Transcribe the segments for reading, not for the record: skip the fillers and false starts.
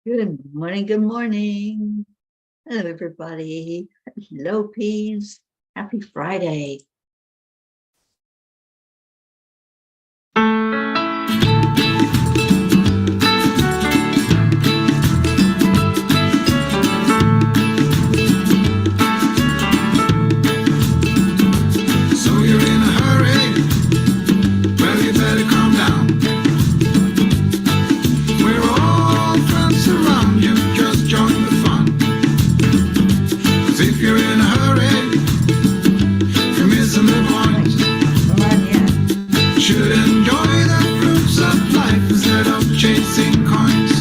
Good morning, good morning. Hello, everybody. Hello, peas. Happy Friday. So you're in a hurry? Well, you better calm down. We're all friends around you, just join the fun. 'Cause if you're in a hurry, you're missing the point. Come on in. Should enjoy the fruits of life instead of chasing coins.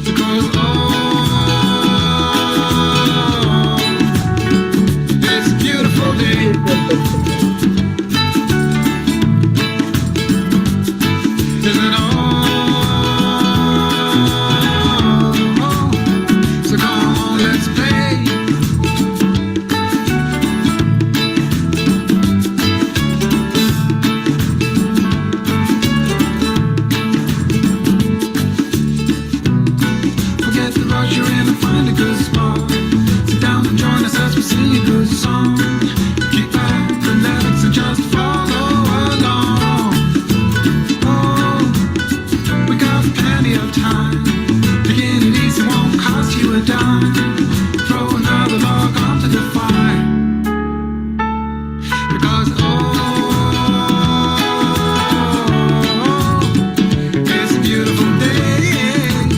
Because it's a beautiful day. Isn't it all? So come on, let's play. Forget the rush, you're in and find a good spot. Sit down and join us as we sing a good song. Keep back the lyrics and just follow along. Oh, we got plenty of time. Taking it easy won't cost you a dime. Throw another log onto the fire. Because it's a beautiful day. And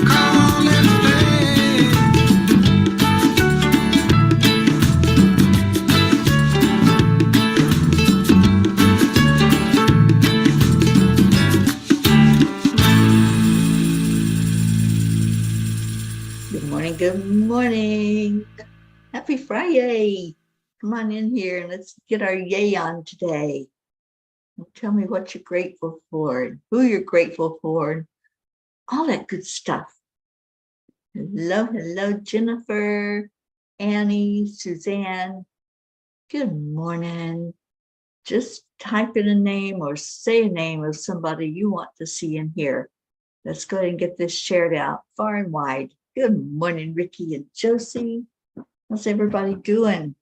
come on, let's play. Good morning, good morning. Happy Friday. Come on in here and let's get our yay on today. Tell me what you're grateful for, who you're grateful for, all that good stuff. Hello, Jennifer, Annie, Suzanne. Good morning. Just type in a name or say a name of somebody you want to see in here. Let's go ahead and get this shared out far and wide. Good morning, Ricky and Josie. How's everybody doing?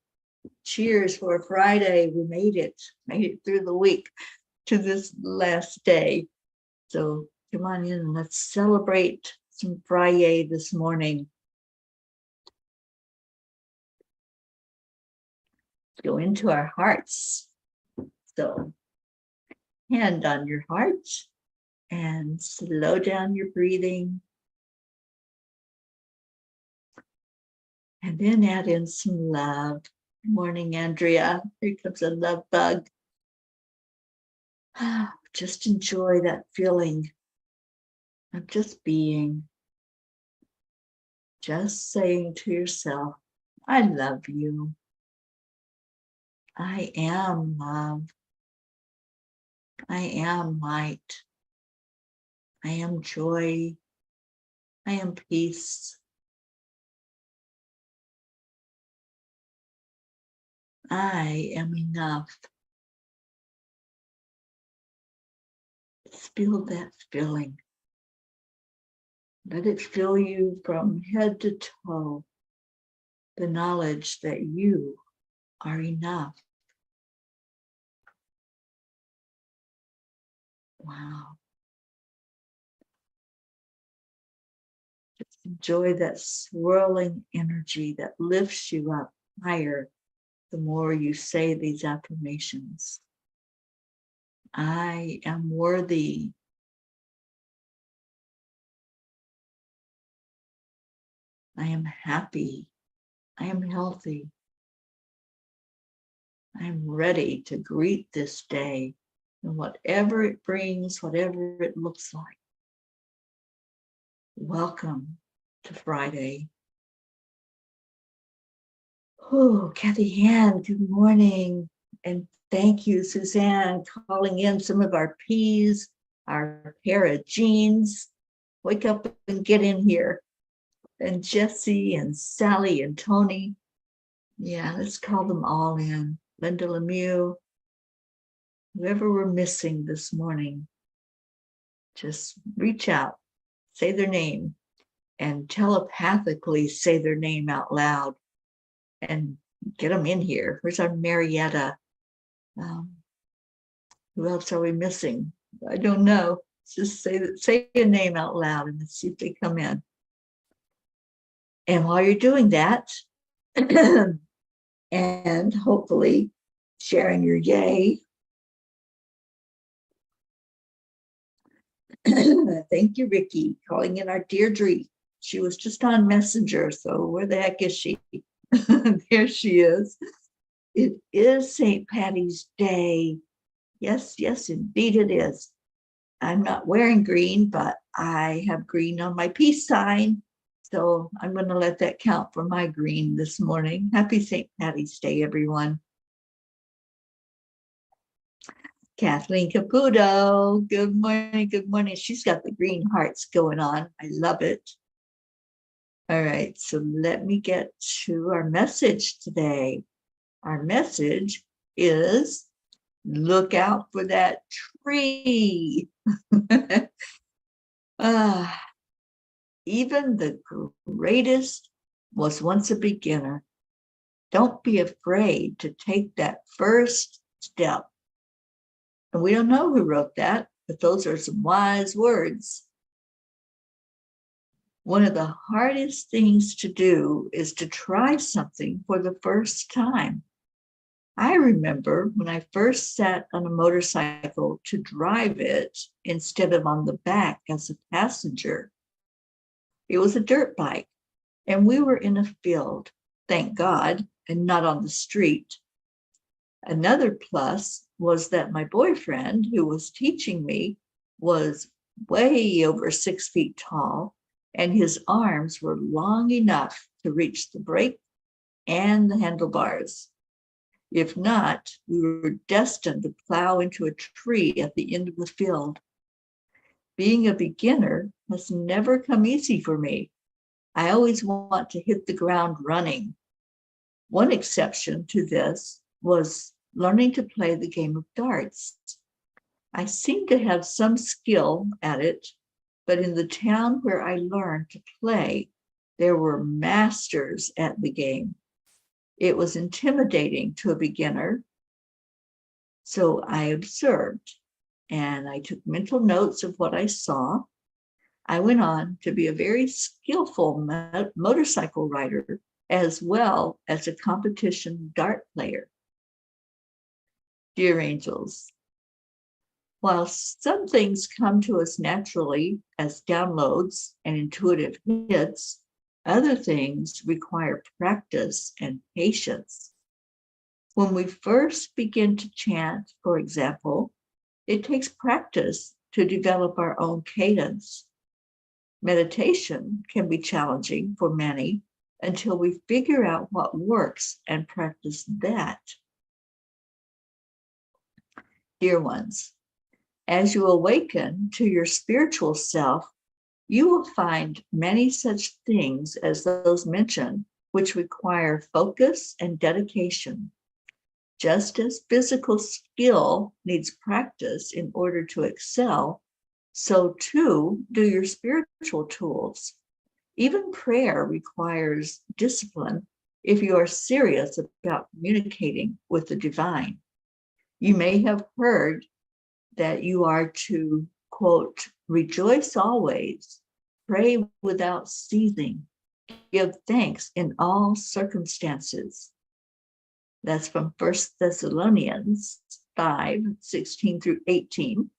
Cheers for a Friday. We made it through the week to this last day. So come on in and let's celebrate some FriYay this morning. Go into our hearts. So hand on your heart and slow down your breathing. And then add in some love. Good morning, Andrea. Here comes a love bug. Just enjoy that feeling of just being. Just saying to yourself, I love you. I am love. I am light. I am joy. I am peace. I am enough. Feel that feeling. Let it fill you from head to toe. The knowledge that you are enough. Wow. Just enjoy that swirling energy that lifts you up higher the more you say these affirmations. I am worthy. I am happy. I am healthy. I am ready to greet this day and whatever it brings, whatever it looks like. Welcome to Friday. Oh, Kathy Ann, good morning. And thank you, Suzanne, calling in some of our peas, our pair of jeans. Wake up and get in here. And Jesse and Sally and Tony. Yeah, let's call them all in. Linda Lemieux, whoever we're missing this morning, just reach out, say their name, and telepathically say their name out loud and get them in here. Where's our Marietta? Who else are we missing? I don't know. Just say a name out loud and see if they come in. And while you're doing that, and hopefully sharing your yay. Thank you, Ricky, calling in our Deirdre. She was just on Messenger, so where the heck is she? There she is. It is St. Patty's Day. Yes, yes, indeed it is. I'm not wearing green, but I have green on my peace sign. So I'm going to let that count for my green this morning. Happy St. Patty's Day, everyone. Kathleen Caputo, good morning, good morning. She's got the green hearts going on. I love it. All right, so let me get to our message today. Our message is look out for that tree. Even the greatest was once a beginner. Don't be afraid to take that first step. And we don't know who wrote that, but those are some wise words. One of the hardest things to do is to try something for the first time. I remember when I first sat on a motorcycle to drive it instead of on the back as a passenger. It was a dirt bike, and we were in a field, thank God, and not on the street. Another plus was that my boyfriend, who was teaching me, was way over 6 feet tall, and his arms were long enough to reach the brake and the handlebars. If not, we were destined to plow into a tree at the end of the field. Being a beginner has never come easy for me. I always want to hit the ground running. One exception to this was learning to play the game of darts. I seem to have some skill at it, but in the town where I learned to play, there were masters at the game. It was intimidating to a beginner, so I observed and I took mental notes of what I saw. I went on to be a very skillful motorcycle rider as well as a competition dart player. Dear angels, while some things come to us naturally as downloads and intuitive hits, other things require practice and patience. When we first begin to chant, for example, it takes practice to develop our own cadence. Meditation can be challenging for many until we figure out what works and practice that. Dear ones, as you awaken to your spiritual self, you will find many such things as those mentioned, which require focus and dedication. Just as physical skill needs practice in order to excel, so too do your spiritual tools. Even prayer requires discipline if you are serious about communicating with the divine. You may have heard that you are to, quote, rejoice always, pray without ceasing, give thanks in all circumstances. That's from 1 Thessalonians 5:16 through 18.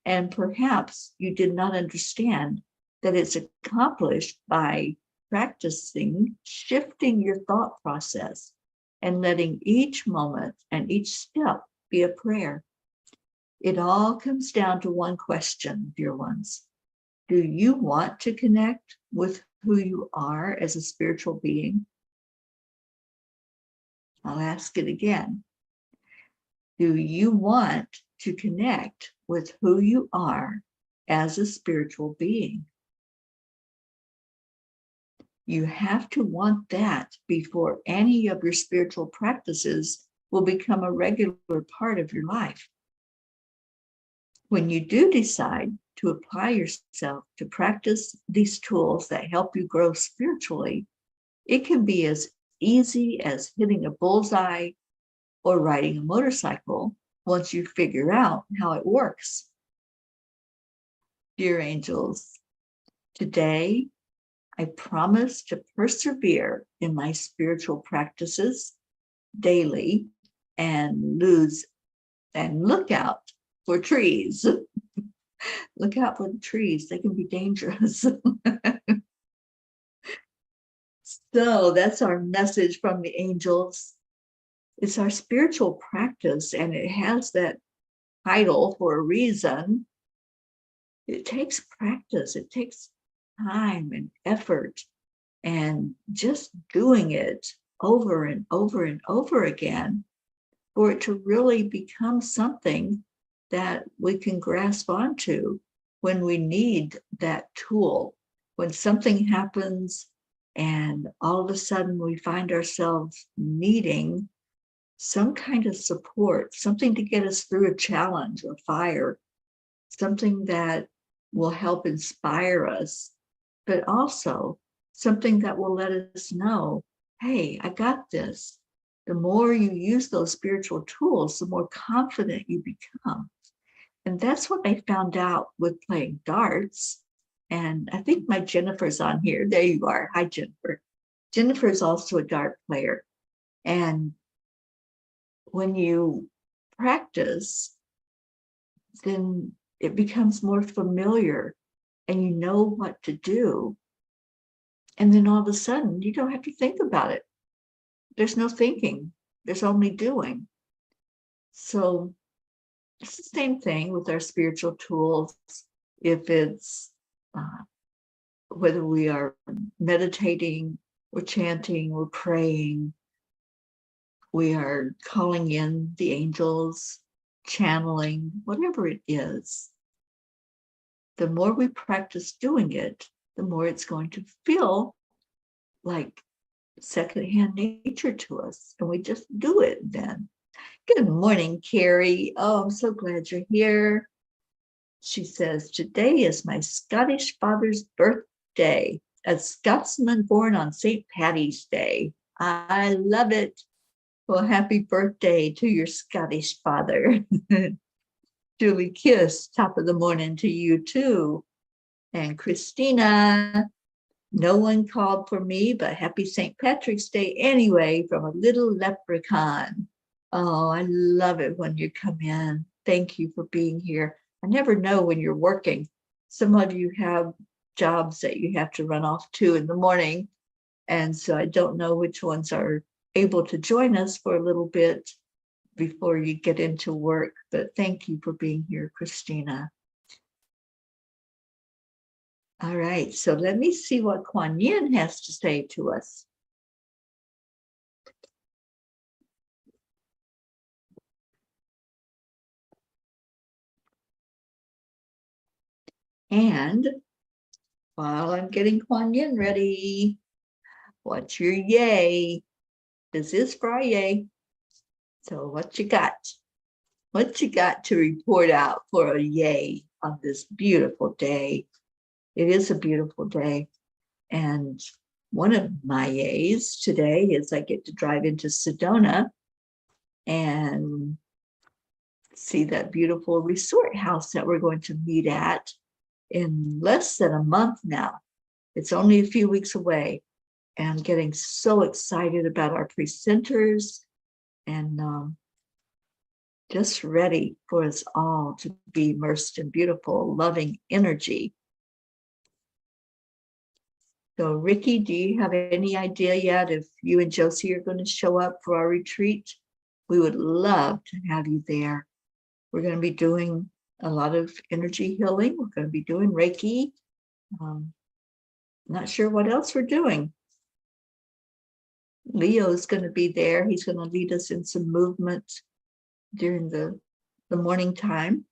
And perhaps you did not understand that it's accomplished by practicing shifting your thought process and letting each moment and each step be a prayer. It all comes down to one question, dear ones. Do you want to connect with who you are as a spiritual being? I'll ask it again. Do you want to connect with who you are as a spiritual being? You have to want that before any of your spiritual practices will become a regular part of your life. When you do decide to apply yourself to practice these tools that help you grow spiritually, it can be as easy as hitting a bullseye or riding a motorcycle once you figure out how it works. Dear angels, today I promise to persevere in my spiritual practices daily and look out for trees. Look out for the trees. They can be dangerous. So that's our message from the angels. It's our spiritual practice, and it has that title for a reason. It takes practice. It takes time and effort, and just doing it over and over and over again for it to really become something that we can grasp onto when we need that tool. When something happens and all of a sudden we find ourselves needing some kind of support, something to get us through a challenge or fire, something that will help inspire us, but also something that will let us know, hey, I got this. The more you use those spiritual tools, the more confident you become. And that's what I found out with playing darts. And I think my Jennifer's on here. There you are. Hi, Jennifer. Jennifer is also a dart player. And when you practice, then it becomes more familiar and you know what to do. And then all of a sudden, you don't have to think about it. There's no thinking. There's only doing. So it's the same thing with our spiritual tools. If it's whether we are meditating, or chanting, or praying, we are calling in the angels, channeling, whatever it is. The more we practice doing it, the more it's going to feel like secondhand nature to us. And we just do it then. Good morning, Carrie. Oh, I'm so glad you're here. She says, today is my Scottish father's birthday, a Scotsman born on St. Paddy's Day. I love it. Well, happy birthday to your Scottish father. Julie Kiss, top of the morning to you too. And Christina, no one called for me, but happy St. Patrick's Day anyway from a little leprechaun. Oh, I love it when you come in. Thank you for being here. I never know when you're working. Some of you have jobs that you have to run off to in the morning. And so I don't know which ones are able to join us for a little bit before you get into work. But thank you for being here, Christina. All right, so let me see what Kuan Yin has to say to us. And while I'm getting Kuan Yin ready, what's your yay? This is FriYay. So what you got? What you got to report out for a yay on this beautiful day? It is a beautiful day. And one of my yays today is I get to drive into Sedona and see that beautiful resort house that we're going to meet at in less than a month now. It's only a few weeks away. And I'm getting so excited about our presenters and just ready for us all to be immersed in beautiful, loving energy. So Ricky, do you have any idea yet if you and Josie are going to show up for our retreat? We would love to have you there. We're going to be doing a lot of energy healing. We're going to be doing Reiki. Not sure what else we're doing. Leo's going to be there. He's going to lead us in some movement during the morning time.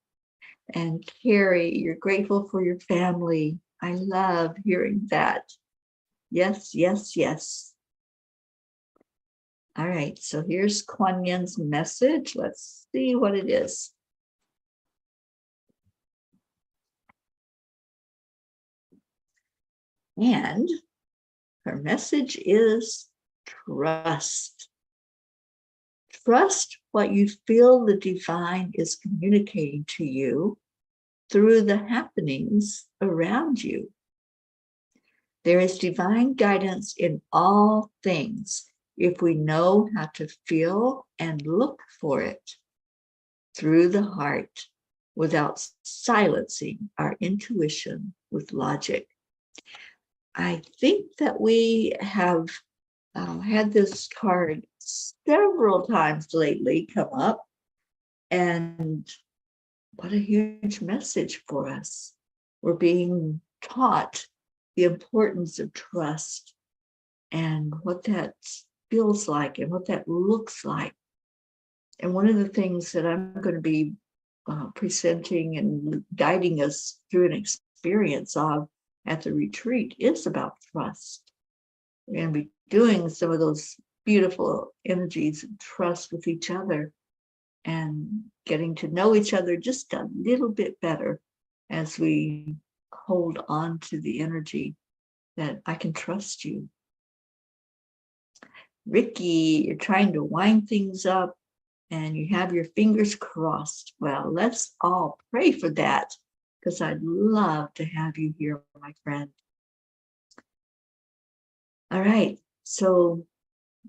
And Carrie, you're grateful for your family. I love hearing that. Yes, yes, yes. All right, so here's Kuan Yin's message. Let's see what it is. And her message is trust. Trust what you feel the divine is communicating to you through the happenings around you. There is divine guidance in all things if we know how to feel and look for it through the heart without silencing our intuition with logic. I think that we have had this card several times lately come up, and what a huge message for us. We're being taught the importance of trust and what that feels like and what that looks like. And one of the things that I'm going to be presenting and guiding us through an experience of at the retreat is about trust. We're going to be doing some of those beautiful energies of trust with each other and getting to know each other just a little bit better as we hold on to the energy that I can trust you. Ricky, you're trying to wind things up and you have your fingers crossed. Well, let's all pray for that because I'd love to have you here, my friend. All right, so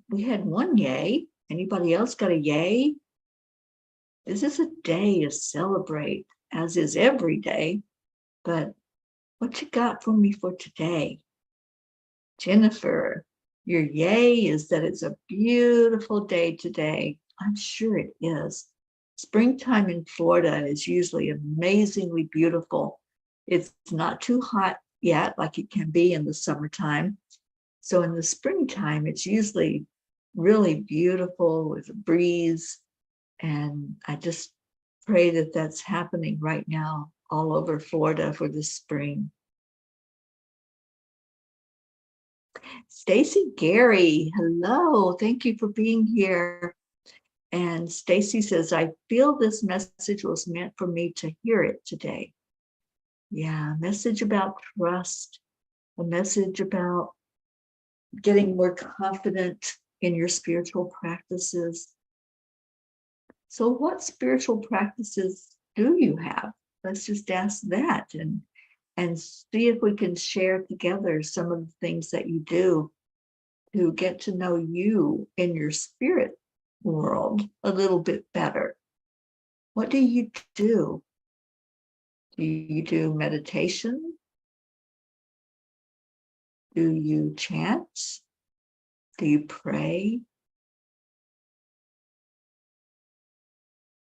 we had one yay. Anybody else got a yay? This is a day to celebrate, as is every day. But what you got for me for today? Jennifer, your yay is that it's a beautiful day today. I'm sure it is. Springtime in Florida is usually amazingly beautiful. It's not too hot yet, like it can be in the summertime. So in the springtime, it's usually really beautiful with a breeze. And I just pray that that's happening right now all over Florida for this spring. Stacy Gary, hello. Thank you for being here. And Stacy says, I feel this message was meant for me to hear it today. Yeah, a message about trust, a message about getting more confident in your spiritual practices. So what spiritual practices do you have? Let's just ask that and see if we can share together some of the things that you do to get to know you in your spirit world a little bit better. What do you do? Do you do meditation? Do you chant? Do you pray?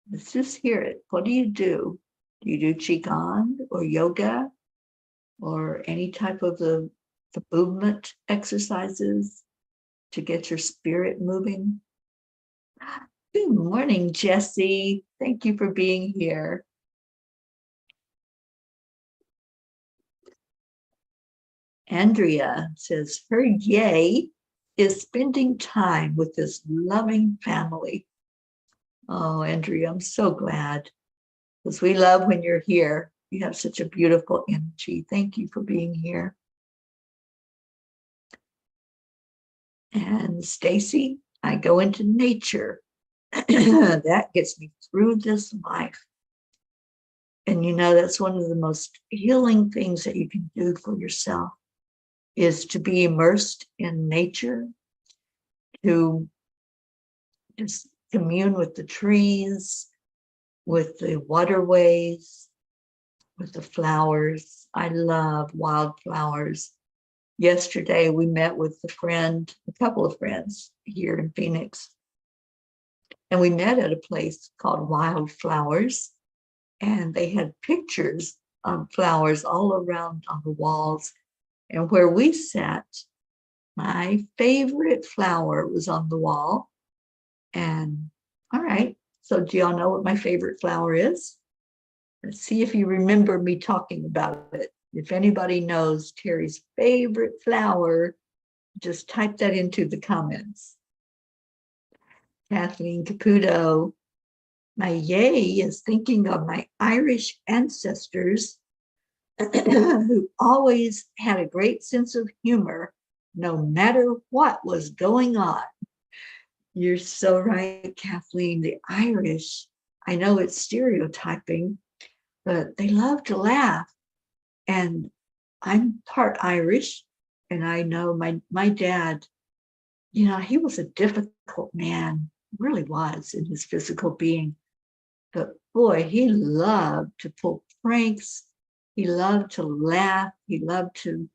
Let's just hear it. What do you do? Do you do Qigong or yoga or any type of the movement exercises to get your spirit moving? Good morning, Jessie. Thank you for being here. Andrea says her yay is spending time with this loving family. Oh, Andrea, I'm so glad because we love when you're here. You have such a beautiful energy. Thank you for being here. And Stacy, I go into nature. That gets me through this life. And you know, that's one of the most healing things that you can do for yourself is to be immersed in nature, to just commune with the trees, with the waterways, with the flowers. I love wildflowers. Yesterday, we met with a couple of friends here in Phoenix, and we met at a place called Wildflowers, and they had pictures of flowers all around on the walls. And where we sat, my favorite flower was on the wall. And all right, so do y'all know what my favorite flower is? Let's see if you remember me talking about it. If anybody knows Teri's favorite flower just type that into the comments. Kathleen Caputo, my yay is thinking of my Irish ancestors who always had a great sense of humor, no matter what was going on. You're so right, Kathleen. The Irish, I know it's stereotyping, but they love to laugh. And I'm part Irish, and I know my dad, you know, he was a difficult man, really was in his physical being. But boy, he loved to pull pranks. He loved to laugh. He loved to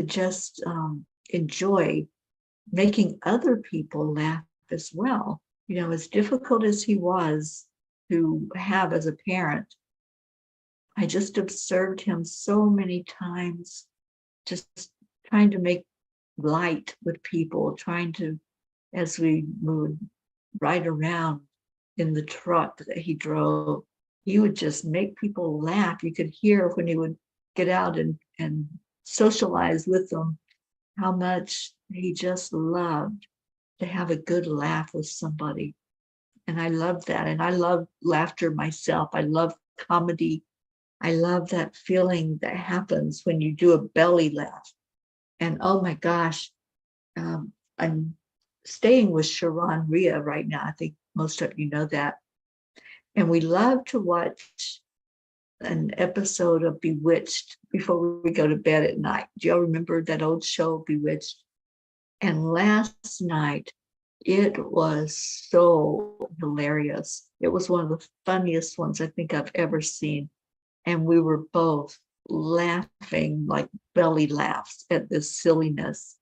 just enjoy making other people laugh as well. You know, as difficult as he was to have as a parent, I just observed him so many times, just trying to make light with people, trying to, as we would ride around in the truck that he drove, he would just make people laugh. You could hear when he would get out and socialize with them, how much he just loved to have a good laugh with somebody. And I love that. And I love laughter myself. I love comedy. I love that feeling that happens when you do a belly laugh. And oh my gosh, I'm staying with Sharon Rhea right now. I think most of you know that. And we love to watch an episode of Bewitched before we go to bed at night. Do y'all remember that old show, Bewitched? And last night, it was so hilarious. It was one of the funniest ones I think I've ever seen. And we were both laughing like belly laughs at this silliness.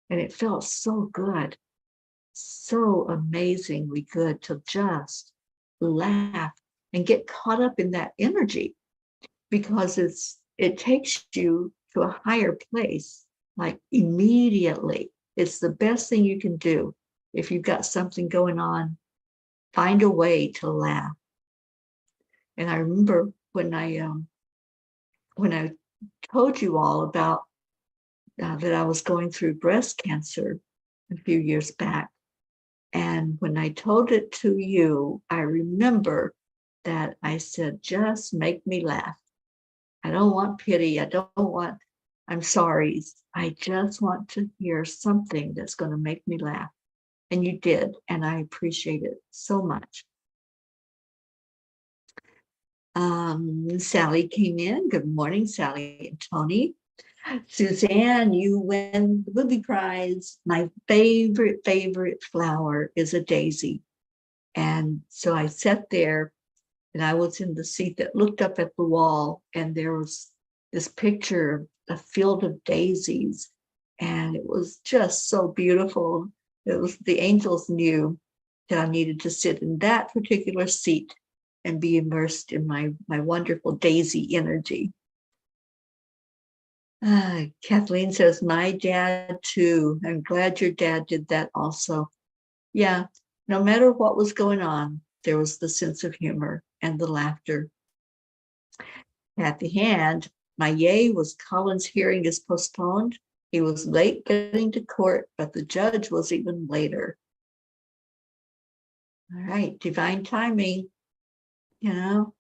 And it felt so good, so amazingly good to just laugh and get caught up in that energy, because it takes you to a higher place, like immediately. It's the best thing you can do. If you've got something going on, find a way to laugh. And I remember when I told you all about that I was going through breast cancer a few years back. And when I told it to you, I remember that I said, just make me laugh. I don't want pity. I don't want, I'm sorry. I just want to hear something that's going to make me laugh. And you did. And I appreciate it so much. Sally came in. Good morning, Sally and Tony. Suzanne, you win the booby prize. My favorite flower is a daisy. And so I sat there and I was in the seat that looked up at the wall, and there was this picture of a field of daisies. And it was just so beautiful. It was, the angels knew that I needed to sit in that particular seat and be immersed in my wonderful daisy energy. Kathleen says, my dad too. I'm glad your dad did that also. Yeah, no matter what was going on, there was the sense of humor and the laughter. Kathy Hand, my yay was Colin's hearing is postponed. He was late getting to court, but the judge was even later. All right, divine timing. You know,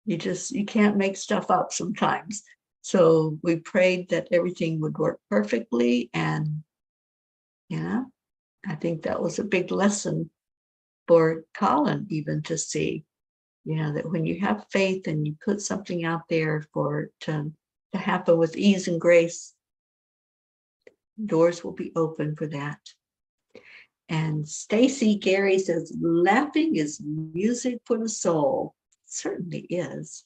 you can't make stuff up sometimes. So we prayed that everything would work perfectly. And, you know, I think that was a big lesson for Colin even to see, you know, that when you have faith and you put something out there for it to happen with ease and grace, doors will be open for that. And Stacy Gary says, laughing is music for the soul. It certainly is.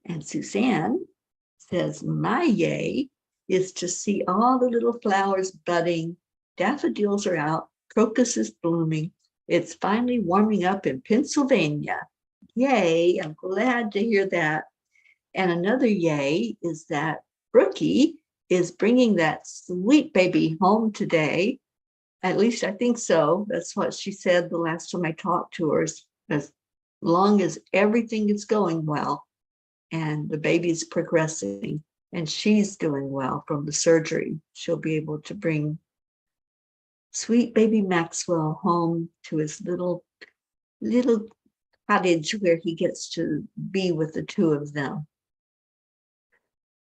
And Suzanne says, my yay is to see all the little flowers budding. Daffodils are out. Crocus is blooming. It's finally warming up in Pennsylvania. Yay, I'm glad to hear that. And another yay is that Brookie is bringing that sweet baby home today. At least I think so. That's what she said the last time I talked to her. As long as everything is going well and the baby's progressing. and she's doing well from the surgery. She'll be able to bring sweet baby Maxwell home to his little cottage where he gets to be with the two of them.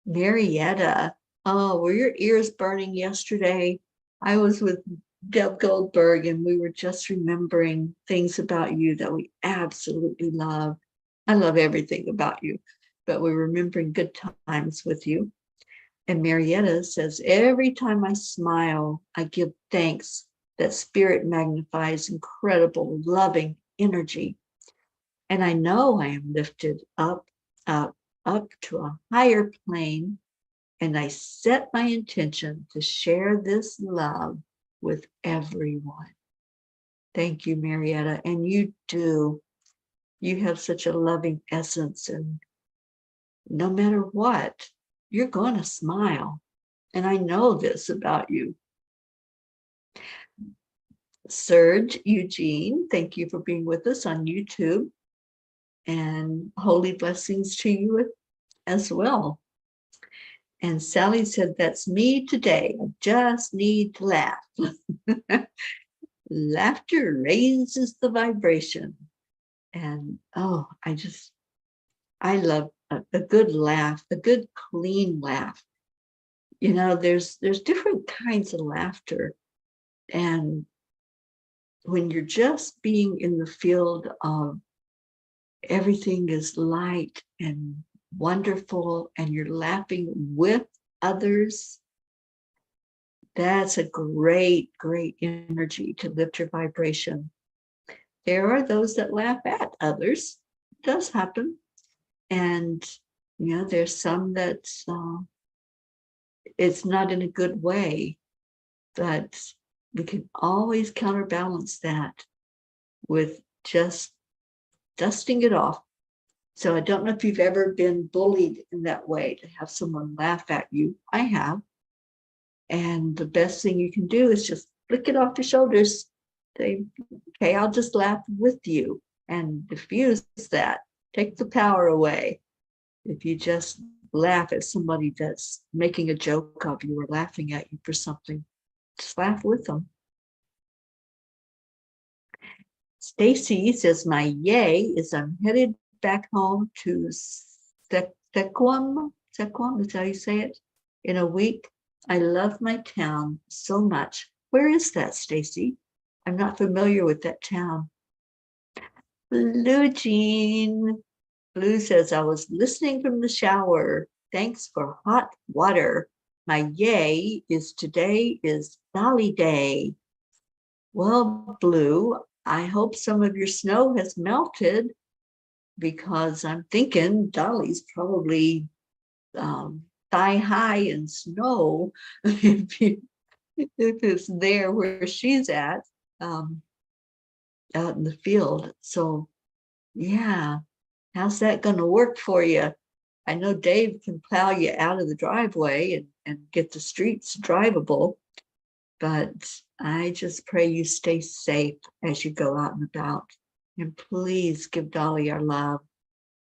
Marietta, oh, were your ears burning yesterday? I was with Deb Goldberg and we were just remembering things about you that we absolutely love. I love everything about you, but we're remembering good times with you. And Marietta says, every time I smile, I give thanks that spirit magnifies incredible, loving energy. And I know I am lifted up to a higher plane. And I set my intention to share this love with everyone. Thank you, Marietta. And you do. You have such a loving essence. And no matter what, you're going to smile. And I know this about you. Serge Eugene, thank you for being with us on YouTube. And holy blessings to you as well. And Sally said, that's me today. I just need to laugh. Laughter raises the vibration. And oh, I love a good laugh, a good clean laugh. You know, there's different kinds of laughter. And when you're just being in the field of everything is light and wonderful and you're laughing with others, that's a great, great energy to lift your vibration. There are those that laugh at others. It does happen. And, you know, there's some that it's not in a good way, but we can always counterbalance that with just dusting it off. So I don't know if you've ever been bullied in that way, to have someone laugh at you. I have. And the best thing you can do is just flick it off your shoulders. Say, okay, I'll just laugh with you and diffuse that. Take the power away. If you just laugh at somebody that's making a joke of you or laughing at you for something, just laugh with them. Stacy says, my yay is I'm headed back home to Sequam, is how you say it, in a week. I love my town so much. Where is that, Stacy? I'm not familiar with that town. Blue Jean. Blue says, I was listening from the shower. Thanks for hot water. My yay is today is Dolly Day. Well, Blue, I hope some of your snow has melted, because I'm thinking Dolly's probably thigh high in snow if it's there where she's at, out in the field. So yeah, how's that going to work for you? I know Dave can plow you out of the driveway and get the streets drivable, but I just pray you stay safe as you go out and about. And please give Dolly our love.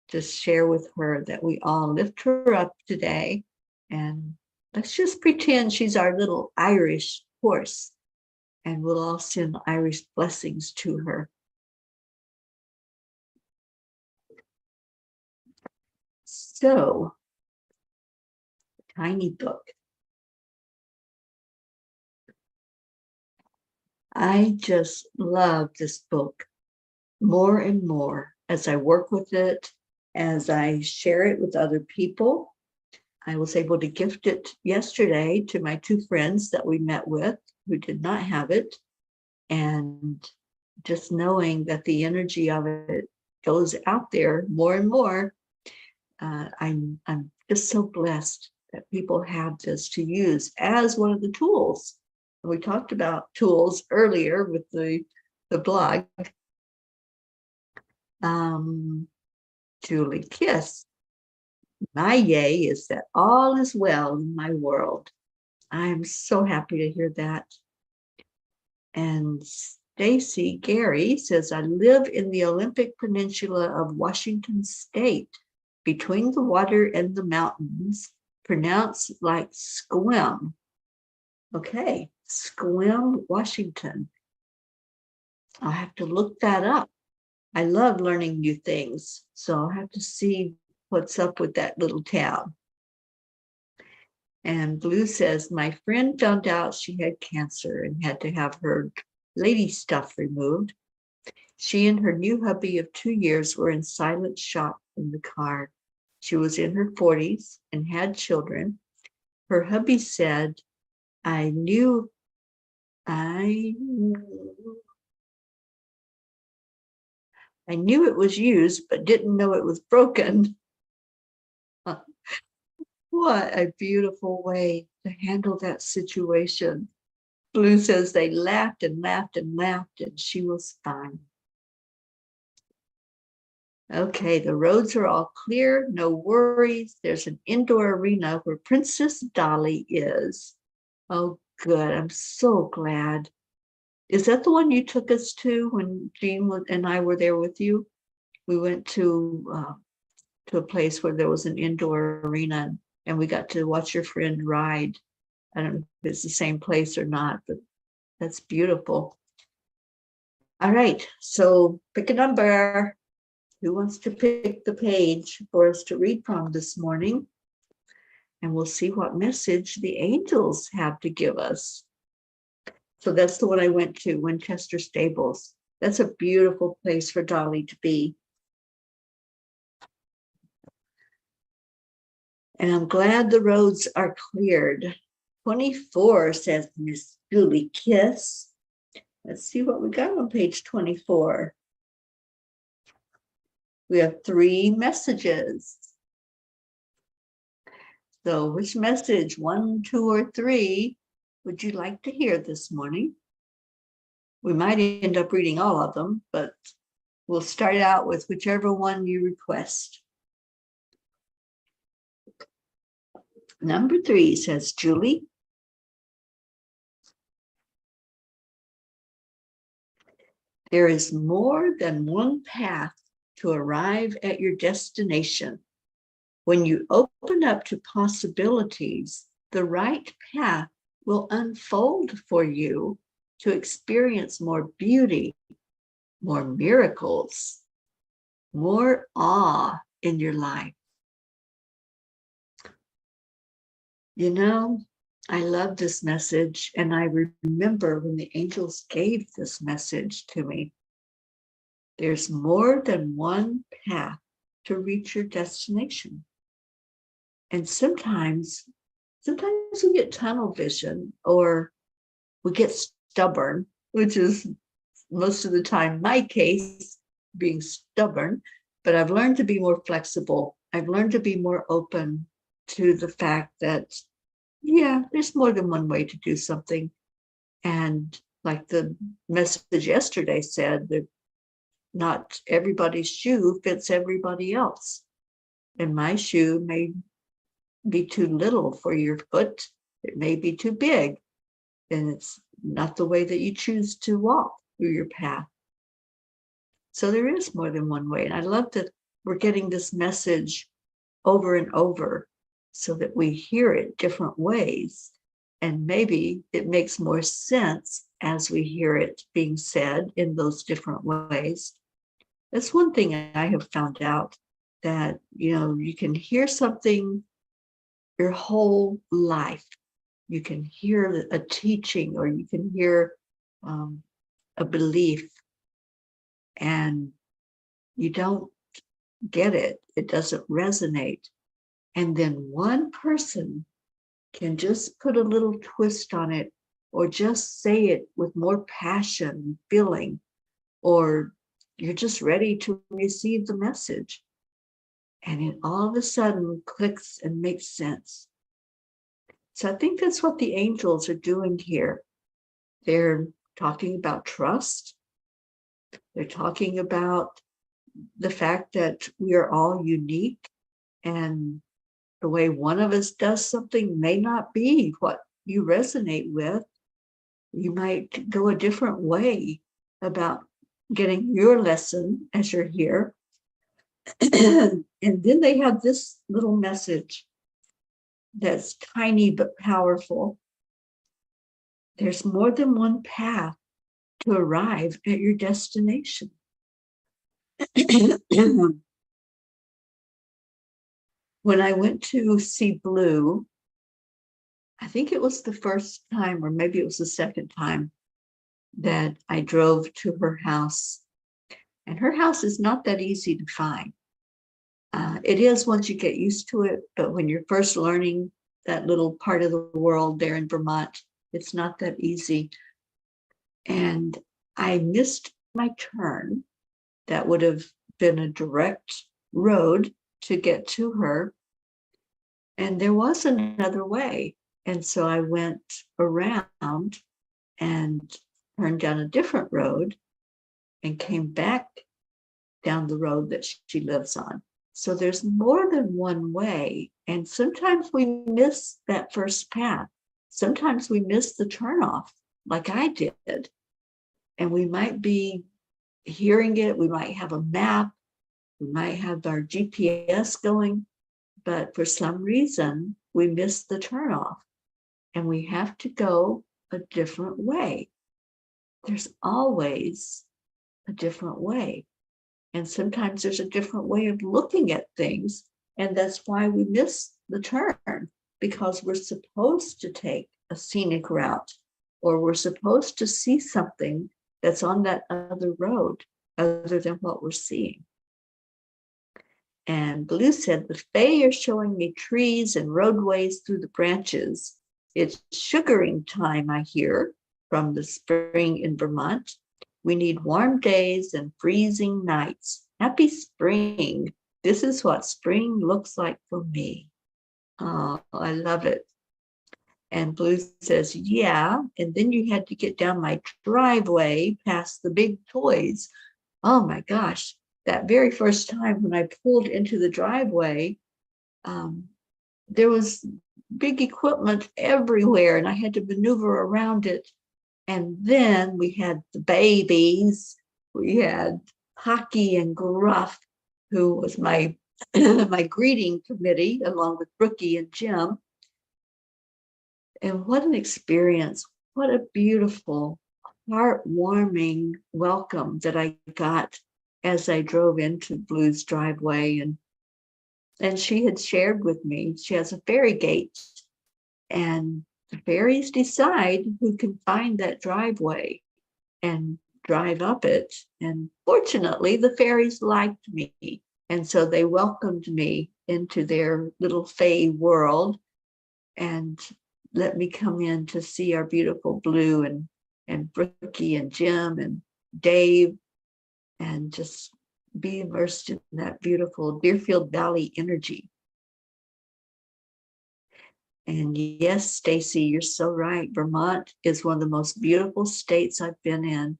Just share with her that we all lift her up today. And let's just pretend she's our little Irish horse. And we'll all send Irish blessings to her. So, tiny book. I just love this book more and more as I work with it, as I share it with other people. I was able to gift it yesterday to my two friends that we met with who did not have it. And just knowing that the energy of it goes out there more and more, I'm just so blessed that people have this to use as one of the tools. We talked about tools earlier with the blog. Julie Kiss. My yay is that all is well in my world. I am so happy to hear that. And Stacy Gary says, I live in the Olympic Peninsula of Washington State, between the water and the mountains. pronounced like Squim. Okay, Squim, Washington. I'll have to look that up. I love learning new things, so I'll have to see what's up with that little town. And Blue says, my friend found out she had cancer and had to have her lady stuff removed. She and her new hubby of 2 years were in silent shock in the car. She was in her 40s and had children. Her hubby said, I knew it was used, but didn't know it was broken. What a beautiful way to handle that situation. Blue says they laughed and laughed and laughed, and she was fine. Okay, the roads are all clear, no worries. There's an indoor arena where Princess Dolly is. Oh, good. I'm so glad. Is that the one you took us to when Jean and I were there with you? We went to a place where there was an indoor arena, and we got to watch your friend ride. I don't know if it's the same place or not, but that's beautiful. All right, so pick a number. Who wants to pick the page for us to read from this morning? And we'll see what message the angels have to give us. So that's the one I went to, Winchester Stables. That's a beautiful place for Dolly to be. And I'm glad the roads are cleared. 24 says Miss Julie Kiss. Let's see what we got on page 24. We have 3 messages. So which message, 1, 2, or 3, would you like to hear this morning? We might end up reading all of them, but we'll start out with whichever one you request. Number 3 says, Julie, there is more than one path to arrive at your destination. When you open up to possibilities, the right path will unfold for you to experience more beauty, more miracles, more awe in your life. You know, I love this message, and I remember when the angels gave this message to me. There's more than one path to reach your destination. And sometimes we get tunnel vision, or we get stubborn, which is most of the time my case, being stubborn. But I've learned to be more flexible. I've learned to be more open to the fact that, yeah, there's more than one way to do something. And like the message yesterday said, that not everybody's shoe fits everybody else. And my shoe may be too little for your foot. It may be too big. And it's not the way that you choose to walk through your path. So there is more than one way. And I love that we're getting this message over and over so that we hear it different ways. And maybe it makes more sense as we hear it being said in those different ways. That's one thing I have found out, that, you can hear something your whole life. You can hear a teaching, or you can hear a belief, and you don't get it. It doesn't resonate. And then one person can just put a little twist on it, or just say it with more passion and feeling, or you're just ready to receive the message. And it all of a sudden clicks and makes sense. So I think that's what the angels are doing here. They're talking about trust. They're talking about the fact that we are all unique, and the way one of us does something may not be what you resonate with. You might go a different way about getting your lesson as you're here. And then they have this little message. that's tiny but powerful. There's more than one path to arrive at your destination. When I went to see Blue, I think it was the first time, or maybe it was the second time, that I drove to her house. And her house is not that easy to find. It is once you get used to it, but when you're first learning that little part of the world there in Vermont, it's not that easy. And I missed my turn. That would have been a direct road to get to her. And there was another way. And so I went around and turned down a different road and came back down the road that she lives on. So there's more than one way. And sometimes we miss that first path. Sometimes we miss the turnoff, like I did. And we might be hearing it. We might have a map. We might have our GPS going. But for some reason, we miss the turnoff. And we have to go a different way. There's always a different way. And sometimes there's a different way of looking at things. And that's why we miss the turn, because we're supposed to take a scenic route, or we're supposed to see something that's on that other road other than what we're seeing. And Blue said, the Fae are showing me trees and roadways through the branches. It's sugaring time, I hear, from the spring in Vermont. We need warm days and freezing nights. Happy spring. This is what spring looks like for me. Oh, I love it. And Blue says, yeah. And then you had to get down my driveway past the big toys. Oh my gosh. That very first time when I pulled into the driveway, there was big equipment everywhere and I had to maneuver around it. And then we had the babies. We had Hockey and Gruff, who was my my greeting committee, along with Brookie and Jim. And what an experience. What a beautiful, heartwarming welcome that I got as I drove into Blue's driveway. And she had shared with me, she has a fairy gate, and the fairies decide who can find that driveway and drive up it. And fortunately, the fairies liked me. And so they welcomed me into their little Fae world and let me come in to see our beautiful Blue and Brookie and Jim and Dave, and just be immersed in that beautiful Deerfield Valley energy. And yes, Stacy, you're so right. Vermont is one of the most beautiful states I've been in.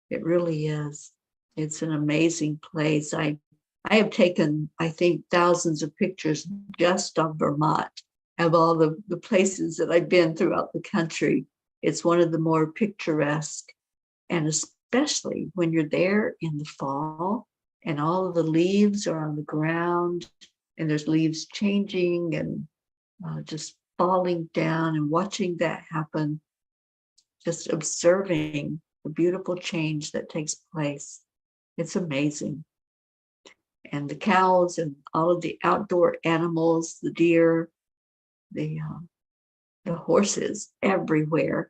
It really is. It's an amazing place. I have taken, I think, thousands of pictures just of Vermont, of all the places that I've been throughout the country. It's one of the more picturesque, and especially when you're there in the fall and all of the leaves are on the ground and there's leaves changing and just falling down, and watching that happen, just observing the beautiful change that takes place. It's amazing. And the cows and all of the outdoor animals, the deer, the horses everywhere.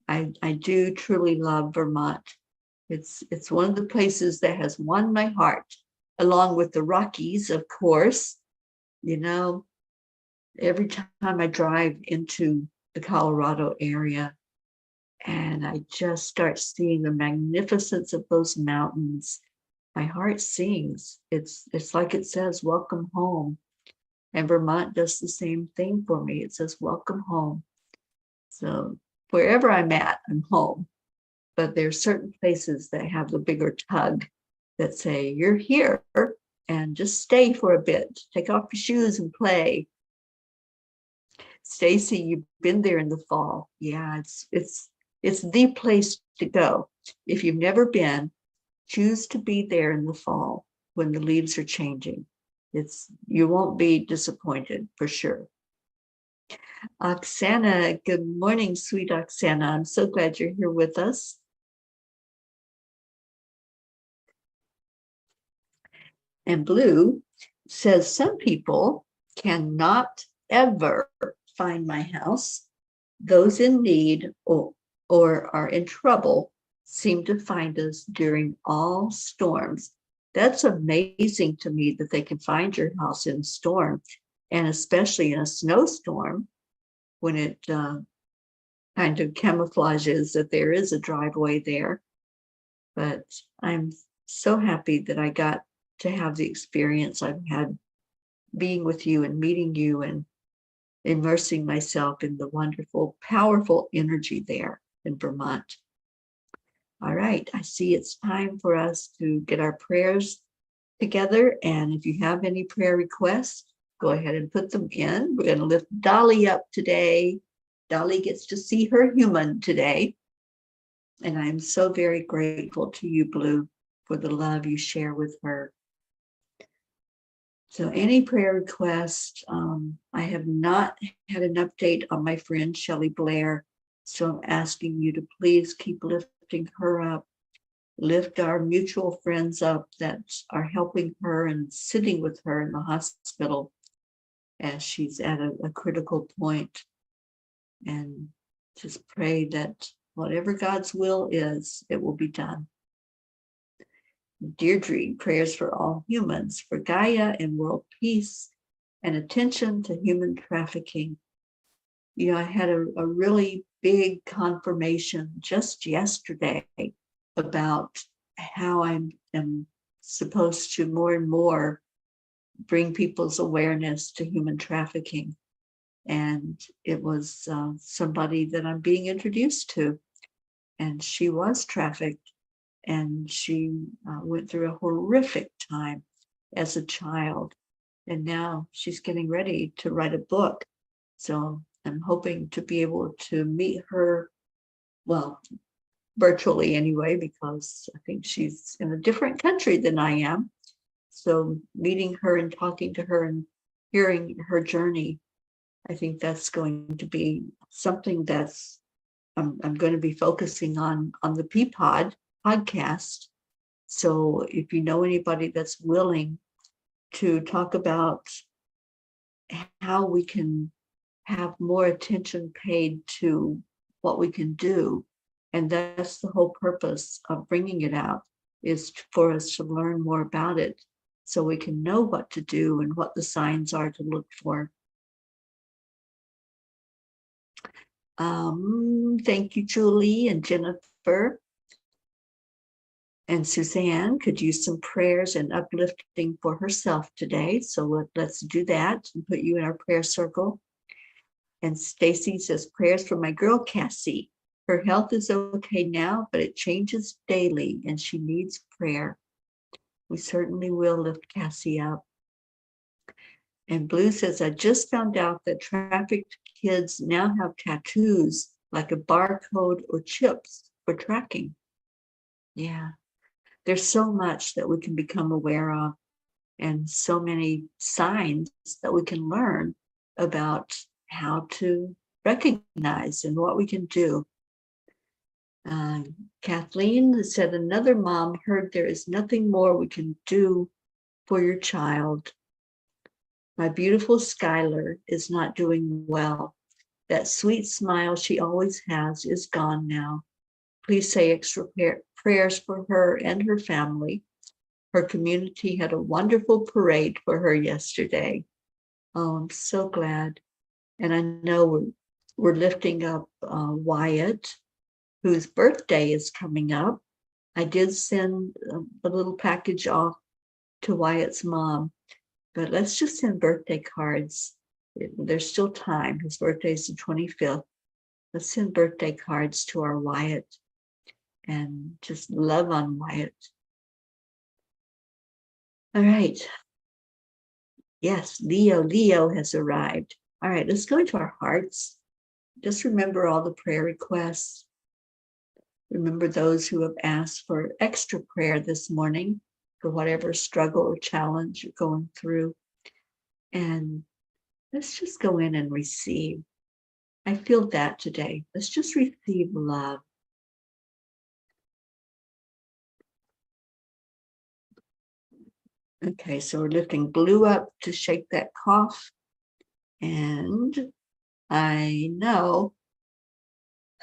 I do truly love Vermont. It's one of the places that has won my heart, along with the Rockies, of course. You know, every time I drive into the Colorado area and I just start seeing the magnificence of those mountains, my heart sings. It's like it says, welcome home. And Vermont does the same thing for me. It says, welcome home. So wherever I'm at, I'm home. But there are certain places that have the bigger tug that say, you're here and just stay for a bit. Take off your shoes and play. Stacy, you've been there in the fall. Yeah, it's the place to go. If you've never been, choose to be there in the fall when the leaves are changing. You won't be disappointed for sure. Oksana, good morning, sweet Oksana. I'm so glad you're here with us. And Blue says, some people cannot ever find my house. Those in need or are in trouble seem to find us during all storms. That's amazing to me that they can find your house in a storm, and especially in a snowstorm when it kind of camouflages that there is a driveway there. But I'm so happy that I got to have the experience I've had being with you and meeting you and immersing myself in the wonderful, powerful energy there in Vermont. All right, I see it's time for us to get our prayers together. And if you have any prayer requests, go ahead and put them in. We're going to lift Dolly up today. Dolly gets to see her human today. And I'm so very grateful to you, Blue, for the love you share with her. So any prayer request, I have not had an update on my friend Shelley Blair. So I'm asking you to please keep lifting her up, lift our mutual friends up that are helping her and sitting with her in the hospital as she's at a critical point. And just pray that whatever God's will is, it will be done. Deirdre, prayers for all humans, for Gaia and world peace, and attention to human trafficking. You know, I had a really big confirmation just yesterday about how I am supposed to more and more bring people's awareness to human trafficking. And it was somebody that I'm being introduced to, and she was trafficked. And she went through a horrific time as a child. And now she's getting ready to write a book. So I'm hoping to be able to meet her, well, virtually anyway, because I think she's in a different country than I am. So meeting her and talking to her and hearing her journey, I think that's going to be something that's I'm going to be focusing on the Peapod podcast. So if you know anybody that's willing to talk about how we can have more attention paid to what we can do, and that's the whole purpose of bringing it out, is for us to learn more about it so we can know what to do and what the signs are to look for. Thank you, Julie and Jennifer. And Suzanne could use some prayers and uplifting for herself today. So let's do that and put you in our prayer circle. And Stacy says, prayers for my girl, Cassie. Her health is okay now, but it changes daily and she needs prayer. We certainly will lift Cassie up. And Blue says, I just found out that trafficked kids now have tattoos like a barcode or chips for tracking. Yeah. There's so much that we can become aware of and so many signs that we can learn about how to recognize and what we can do. Kathleen said, another mom heard there is nothing more we can do for your child. My beautiful Skylar is not doing well. That sweet smile she always has is gone now. Please say extra prayers for her and her family. Her community had a wonderful parade for her yesterday. Oh, I'm so glad. And I know we're lifting up Wyatt, whose birthday is coming up. I did send a little package off to Wyatt's mom, but let's just send birthday cards. There's still time. His birthday is the 25th. Let's send birthday cards to our Wyatt and just love on Wyatt. All right. Yes, Leo has arrived. All right, let's go into our hearts. Just remember all the prayer requests. Remember those who have asked for extra prayer this morning for whatever struggle or challenge you're going through. And let's just go in and receive. I feel that today. Let's just receive love. Okay, so we're lifting blue up to shake that cough. And I know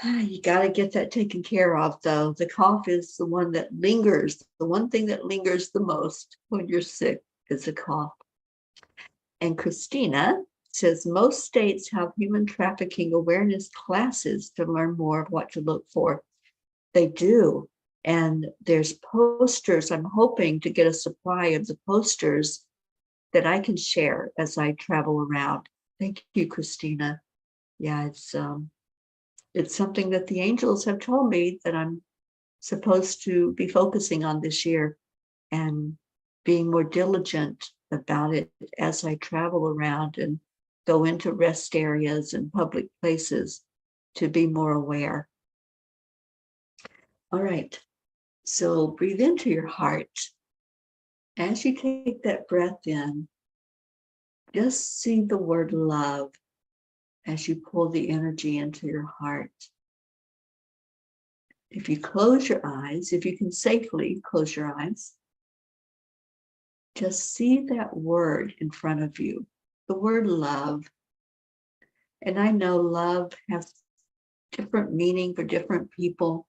you got to get that taken care of, though. The cough is the one that lingers. The one thing that lingers the most when you're sick is a cough. And Christina says most states have human trafficking awareness classes to learn more of what to look for. They do. And there's posters. I'm hoping to get a supply of the posters that I can share as I travel around. Thank you, Christina. Yeah, it's something that the angels have told me that I'm supposed to be focusing on this year and being more diligent about it as I travel around and go into rest areas and public places to be more aware. All right, so breathe into your heart. As you take that breath in, just see the word love as you pull the energy into your heart. If you close your eyes, if you can safely close your eyes, just see that word in front of you, the word love. And I know love has different meaning for different people.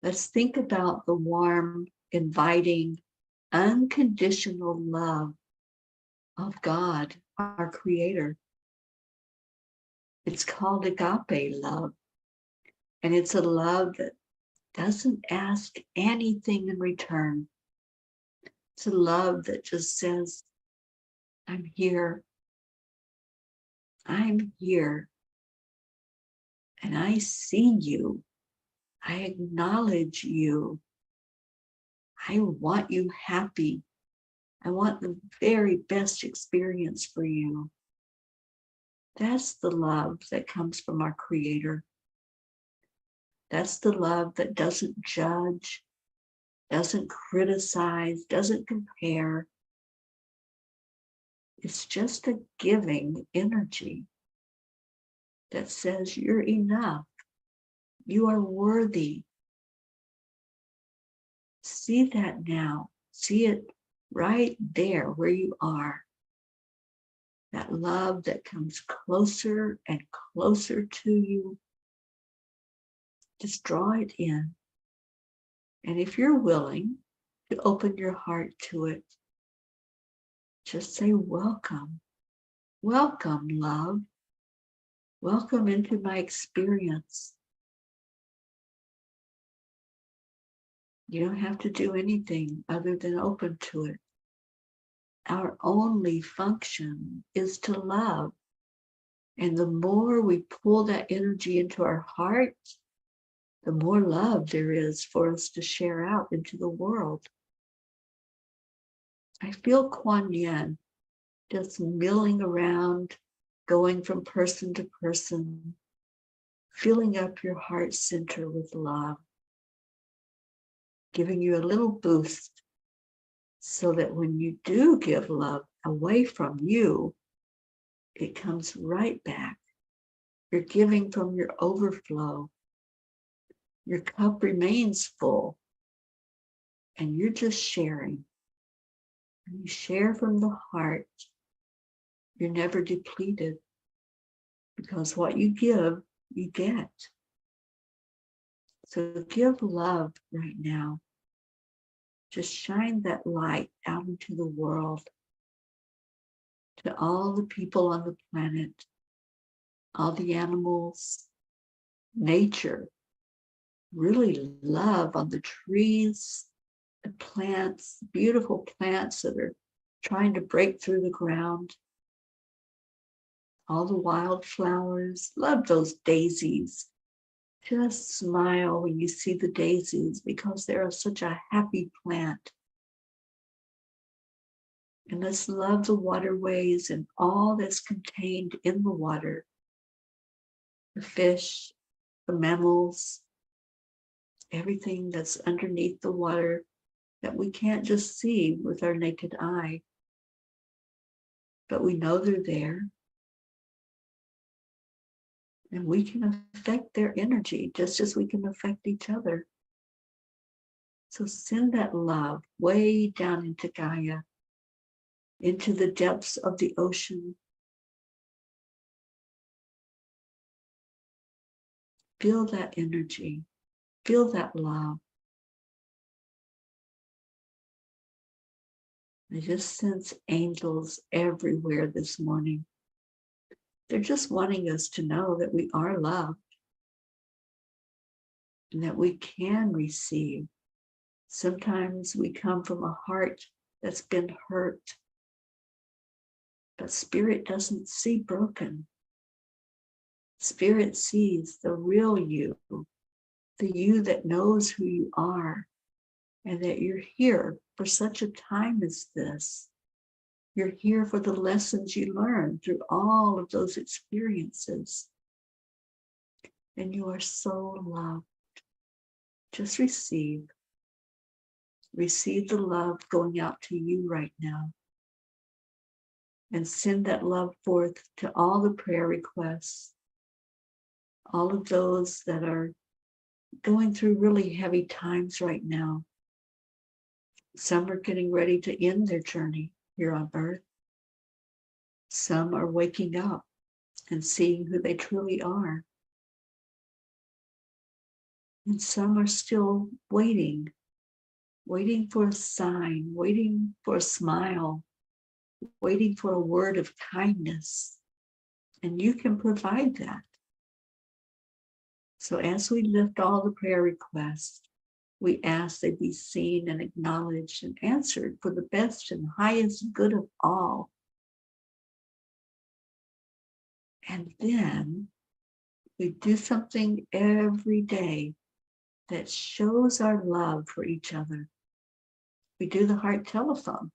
Let's think about the warm, inviting, unconditional love of God, our Creator. It's called agape love. And it's a love that doesn't ask anything in return. It's a love that just says, I'm here. I'm here. And I see you. I acknowledge you. I want you happy. I want the very best experience for you. That's the love that comes from our Creator. That's the love that doesn't judge, doesn't criticize, doesn't compare. It's just a giving energy that says you're enough. You are worthy. See that now. See it right there where you are. That love that comes closer and closer to you. Just draw it in. And if you're willing to open your heart to it, just say, welcome. Welcome, love. Welcome into my experience. You don't have to do anything other than open to it. Our only function is to love. And the more we pull that energy into our heart, the more love there is for us to share out into the world. I feel Kuan Yin just milling around, going from person to person, filling up your heart center with love, giving you a little boost so that when you do give love away from you, it comes right back. You're giving from your overflow. Your cup remains full, and you're just sharing. When you share from the heart, you're never depleted, because what you give, you get. So give love right now. Just shine that light out into the world, to all the people on the planet, all the animals, nature. Really love on the trees, the plants, beautiful plants that are trying to break through the ground. All the wildflowers, love those daisies. Just smile when you see the daisies because they're such a happy plant. And let's love the waterways and all that's contained in the water. The fish, the mammals, everything that's underneath the water that we can't just see with our naked eye. But we know they're there. And we can affect their energy just as we can affect each other. So send that love way down into Gaia, into the depths of the ocean. Feel that energy. Feel that love. I just sense angels everywhere this morning. They're just wanting us to know that we are loved and that we can receive. Sometimes we come from a heart that's been hurt, but Spirit doesn't see broken. Spirit sees the real you, the you that knows who you are, and that you're here for such a time as this. You're here for the lessons you learned through all of those experiences. And you are so loved. Just receive. Receive the love going out to you right now. And send that love forth to all the prayer requests, all of those that are going through really heavy times right now. Some are getting ready to end their journey here on earth. Some are waking up and seeing who they truly are. And some are still waiting for a sign, waiting for a smile, waiting for a word of kindness. And you can provide that. So as we lift all the prayer requests, we ask they be seen and acknowledged and answered for the best and highest good of all. And then we do something every day that shows our love for each other. We do the heart telephone.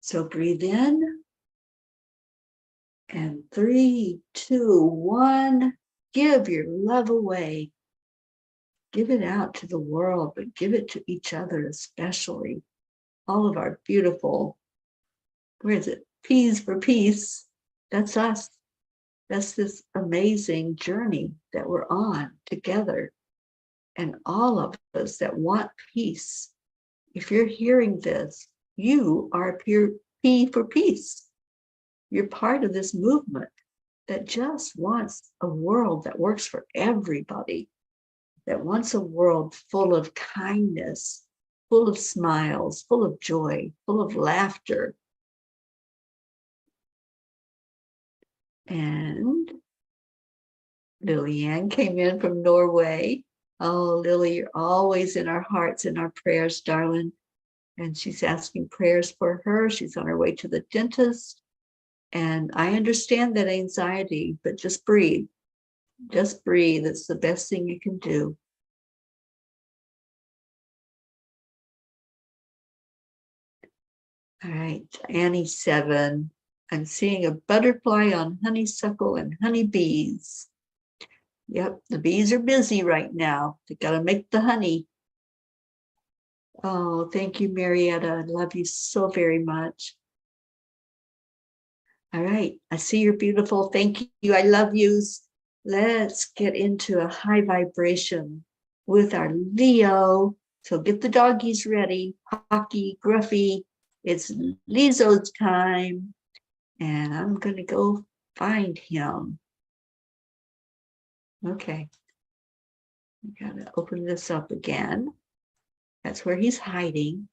So breathe in, and 3, 2, 1, give your love away. Give it out to the world, but give it to each other especially. All of our beautiful, where is it? P's for peace. That's us. That's this amazing journey that we're on together. And all of us that want peace. If you're hearing this, you are a pure P for peace. You're part of this movement that just wants a world that works for everybody, that wants a world full of kindness, full of smiles, full of joy, full of laughter. And Lillian came in from Norway. Oh, Lily, you're always in our hearts and our prayers, darling. And she's asking prayers for her. She's on her way to the dentist. And I understand that anxiety, but just breathe. Just breathe. It's the best thing you can do. All right, Annie 7. I'm seeing a butterfly on honeysuckle and honeybees. Yep, the bees are busy right now. They got to make the honey. Oh, thank you, Marietta. I love you so very much. All right, I see you're beautiful. Thank you. I love yous. Let's get into a high vibration with our Leo. So get the doggies ready. Hockey, Gruffy. It's Lizo's time. And I'm going to go find him. Okay. I got to open this up again. That's where he's hiding.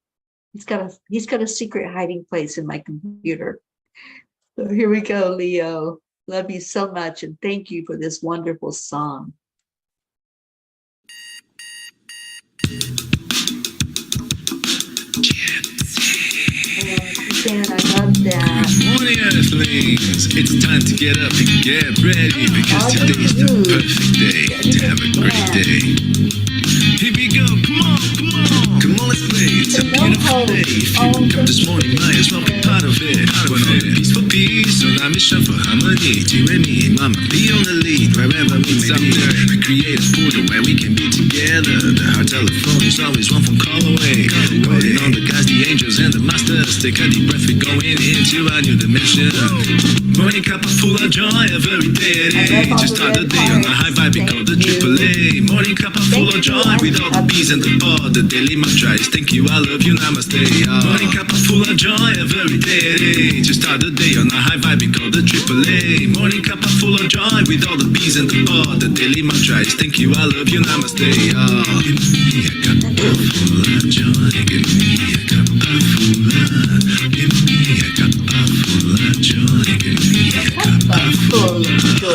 He's got a secret hiding place in my computer. So here we go, Leo. Love you so much, and thank you for this wonderful song. Dan, I love that. Good morning, Earthlings. It's time to get up and get ready because today's the perfect day to have a great day. Here we go. Come on, come on. Come on, let's play. It's a beautiful day. If you woke up this morning, might as well be part of it. Going on a peace for peace, on a mission for harmony. To and me, mama, be on the lead wherever we may be. We create a portal where we can be together. The heart telephone is always one phone call away. Calling on the guys, the angels, and the masters. Take a deep breath, we're going into a new dimension. Morning cup full of joy every day. Just start the day on a high vibe called the AAA. Morning cup full of joy with all the P's and the pod. The daily mantra is thank you, I love you, namaste. Morning cup full of joy every day. Just start the day on a high vibe called the AAA. Morning cup full of joy with all the P's and the pod. The daily mantra is thank you, I love you, namaste. Give me a cup full of joy. Give me a cup full of. Give me a cup full of joy. Give me a cup full of joy.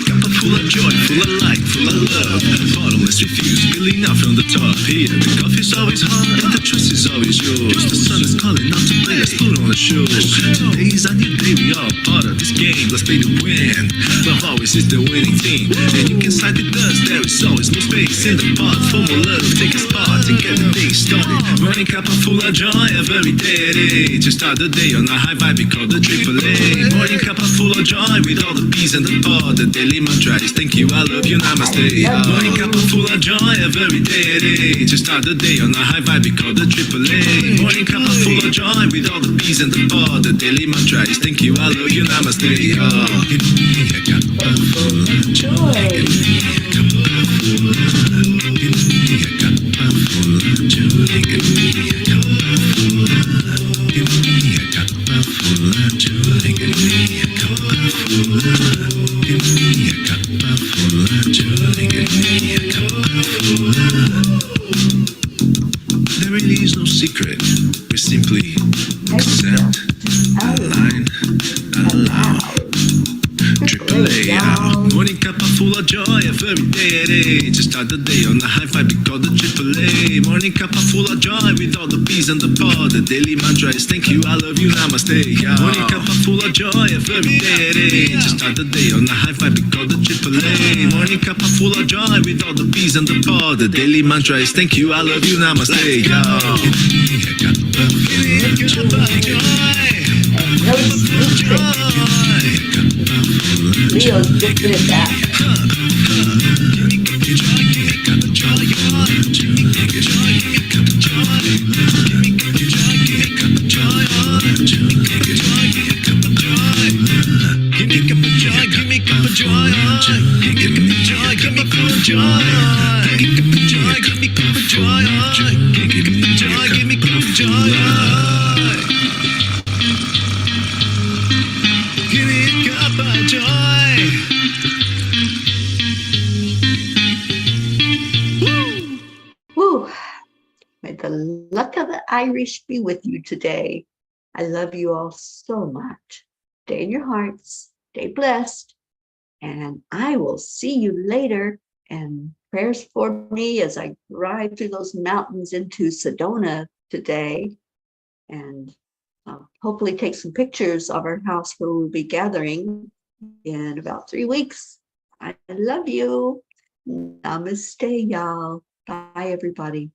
Cup full of joy, full of light, full of love. Bottomless refuse, spilling out from the top. Here, the coffee's always hot and the trust is always yours. The sun is calling out to play, let's put on a show. Today's a new day, we all part of this game. Let's play to win. Love always is the winning team. And you can side with us, there is always no space in the pot. For more love, take a spot and get the day started. Morning cup full of joy every day. Just start the day on a high vibe called the AAA. Morning cup full of joy with all the P's and the pod. The daily mantra is thank you, I love you, namaste. Morning cup full of joy every day. Just start the day on a high vibe called the AAA. Morning cup full of joy with all the P's and the pod. The daily mantra is thank you, I love you, namaste. Give me a cup full of joy. Give me a cup full of. Give me a cup full of joy. Give me a cup full of. Give me a cup full of joy. Give me a cup full of. Give me a cup full of joy. Give me a cup full of. There really is no secret. We simply accept, align, allow. AAA out. Morning cup full of joy every day. Just start the day on the high vibe called the AAA. Morning cup full of joy with all the P's and the pod. The daily mantra is thank you, I love you, namaste. Morning cup full of joy every day. Just start the day on the high vibe called the AAA. Morning cup full of joy with all the P's and the pod. The daily mantra is thank you, I love you, namaste. Give me a cup of joy. Leo's good at that. Woo! May the luck of the Irish be with you today. I love you all so much. Stay in your hearts, stay blessed, and I will see you later. And prayers for me as I ride through those mountains into Sedona today, and hopefully take some pictures of our house where we'll be gathering in about 3 weeks. I love you. Namaste, y'all. Bye, everybody.